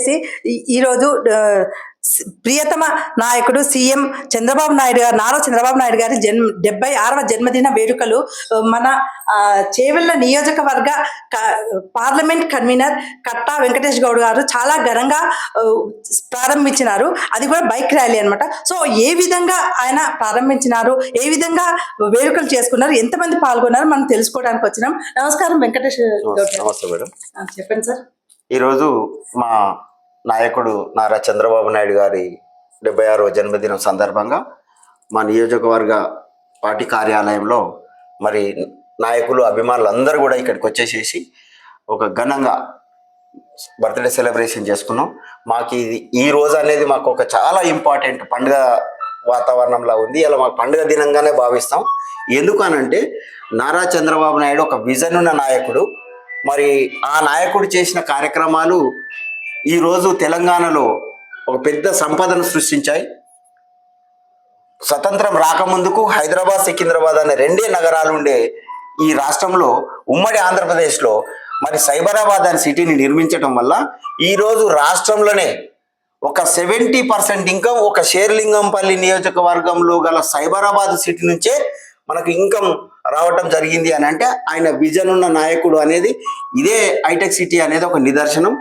చేసి ఈరోజు ప్రియతమ నాయకుడు సీఎం చంద్రబాబు నాయుడు గారు, నారా చంద్రబాబు నాయుడు గారి 76వ జన్మదిన వేడుకలు మన చేవెళ్ళ నియోజకవర్గ పార్లమెంట్ కన్వీనర్ కట్టా వెంకటేష్ గౌడ్ గారు చాలా ఘనంగా ప్రారంభించినారు. అది కూడా బైక్ ర్యాలీ అనమాట. సో ఏ విధంగా ఆయన ప్రారంభించినారు, ఏ విధంగా వేడుకలు చేసుకున్నారు, ఎంతమంది పాల్గొన్నారు మనం తెలుసుకోవడానికి వచ్చినాం. నమస్కారం వెంకటేష్ గౌడ్. నమస్తే మేడం. చెప్పండి సార్. ఈరోజు మా నాయకుడు నారా చంద్రబాబు నాయుడు గారి 76వ జన్మదినం సందర్భంగా మా నియోజకవర్గ పార్టీ కార్యాలయంలో మరి నాయకులు, అభిమానులు అందరూ కూడా ఇక్కడికి వచ్చేసేసి ఒక ఘనంగా బర్త్డే సెలబ్రేషన్ చేసుకున్నాం. మాకు ఈ రోజు అనేది మాకు ఒక చాలా ఇంపార్టెంట్ పండుగ వాతావరణంలా ఉంది. ఇలా మాకు పండుగ దినంగానే భావిస్తాం. ఎందుకనంటే నారా చంద్రబాబు నాయుడు ఒక విజన్ ఉన్న నాయకుడు. మరి ఆ నాయకుడు చేసిన కార్యక్రమాలు ఈరోజు తెలంగాణలో ఒక పెద్ద సంపదను సృష్టించాయి. స్వతంత్రం రాకముందుకు హైదరాబాద్, సికింద్రాబాద్ అనే రెండే నగరాలు ఉండే ఈ రాష్ట్రంలో, ఉమ్మడి ఆంధ్రప్రదేశ్లో మరి సైబరాబాద్ అనే సిటీని నిర్మించడం వల్ల ఈరోజు రాష్ట్రంలోనే ఒక 70% ఇన్కమ్ ఒక షేర్లింగంపల్లి నియోజకవర్గంలో గల సైబరాబాద్ సిటీ నుంచే మనకు ఇన్కమ్ రావటం జరిగింది అని అంటే ఆయన విజన్ ఉన్న నాయకుడు అనేది ఇదే హైటెక్ సిటీ అనేది ఒక నిదర్శనం.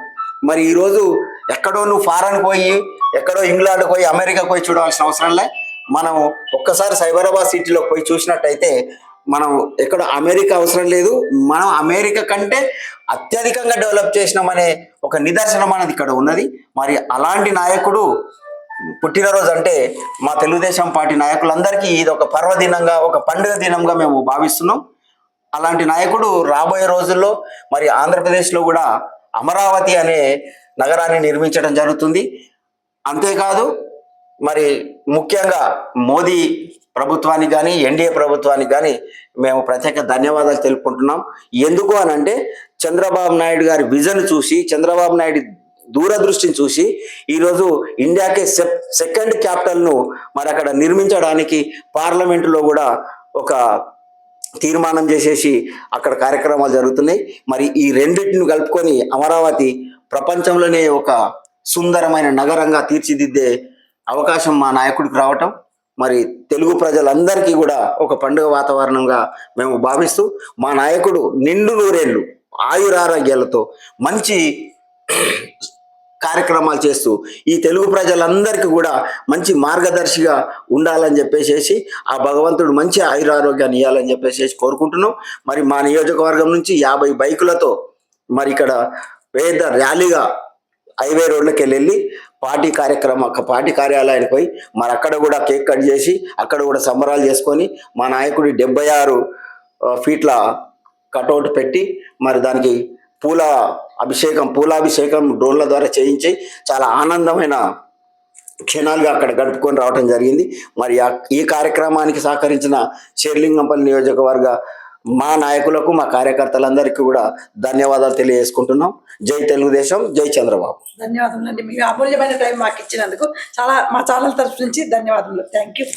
మరి ఈరోజు ఎక్కడో నువ్వు ఫారెన్ పోయి, ఎక్కడో ఇంగ్లాండ్ పోయి, అమెరికాకు పోయి చూడాల్సిన అవసరం లే. మనం ఒక్కసారి సైబరాబాద్ సిటీలో పోయి చూసినట్టయితే మనం ఎక్కడ అమెరికా అవసరం లేదు. మనం అమెరికా కంటే అత్యధికంగా డెవలప్ చేసినామనే ఒక నిదర్శనం అనేది ఇక్కడ ఉన్నది. మరి అలాంటి నాయకుడు పుట్టినరోజు అంటే మా తెలుగుదేశం పార్టీ నాయకులందరికీ ఇది ఒక పర్వదినంగా, ఒక పండుగ దినంగా మేము భావిస్తున్నాం. అలాంటి నాయకుడు రాబోయే రోజుల్లో మరి ఆంధ్రప్రదేశ్లో కూడా అమరావతి అనే నగరాన్ని నిర్మించడం జరుగుతుంది. అంతేకాదు మరి ముఖ్యంగా మోదీ ప్రభుత్వానికి కానీ, ఎన్డీఏ ప్రభుత్వానికి కానీ మేము ప్రత్యేక ధన్యవాదాలు తెలుపుకుంటున్నాం. ఎందుకు అని అంటే చంద్రబాబు నాయుడు గారి విజన్ చూసి, చంద్రబాబు నాయుడు దూరదృష్టిని చూసి ఈరోజు ఇండియాకే సెకండ్ క్యాపిటల్ను మరి అక్కడ నిర్మించడానికి పార్లమెంటులో కూడా ఒక తీర్మానం చేసేసి అక్కడ కార్యక్రమాలు జరుగుతున్నాయి. మరి ఈ రెండింటిని కలుపుకొని అమరావతి ప్రపంచంలోనే ఒక సుందరమైన నగరంగా తీర్చిదిద్దే అవకాశం మా నాయకుడికి రావటం మరి తెలుగు ప్రజలందరికీ కూడా ఒక పండుగ వాతావరణంగా మేము భావిస్తూ, మా నాయకుడు నిండు నూరేళ్ళు ఆయురారోగ్యాలతో మంచి కార్యక్రమాలు చేస్తూ ఈ తెలుగు ప్రజలందరికీ కూడా మంచి మార్గదర్శిగా ఉండాలని చెప్పేసి ఆ భగవంతుడు మంచి ఆయురారోగ్యాన్ని ఇవ్వాలని చెప్పేసి కోరుకుంటున్నాం. మరి మా నియోజకవర్గం నుంచి 50 బైకులతో మరి ఇక్కడ పెద్ద ర్యాలీగా హైవే రోడ్లకి వెళ్ళి పార్టీ కార్యాలయానికి పోయి మరి అక్కడ కూడా కేక్ కట్ చేసి అక్కడ కూడా సంబరాలు చేసుకొని మా నాయకుడి 76 ఫీట్ల కటౌట్ పెట్టి మరి దానికి పూలాభిషేకం డ్రోన్ల ద్వారా చేయించి చాలా ఆనందమైన క్షణాలుగా అక్కడ గడుపుకొని రావడం జరిగింది. మరి ఈ కార్యక్రమానికి సహకరించిన షేర్లింగంపల్లి నియోజకవర్గ మా నాయకులకు, మా కార్యకర్తలందరికీ కూడా ధన్యవాదాలు తెలియజేసుకుంటున్నాం. జై తెలుగుదేశం, జై చంద్రబాబు. ధన్యవాదములు అండి. మీ అమూల్యమైన టైం మాకు ఇచ్చినందుకు చాలా మా ఛానల్ తరఫు నుంచి ధన్యవాదములు. Thank you.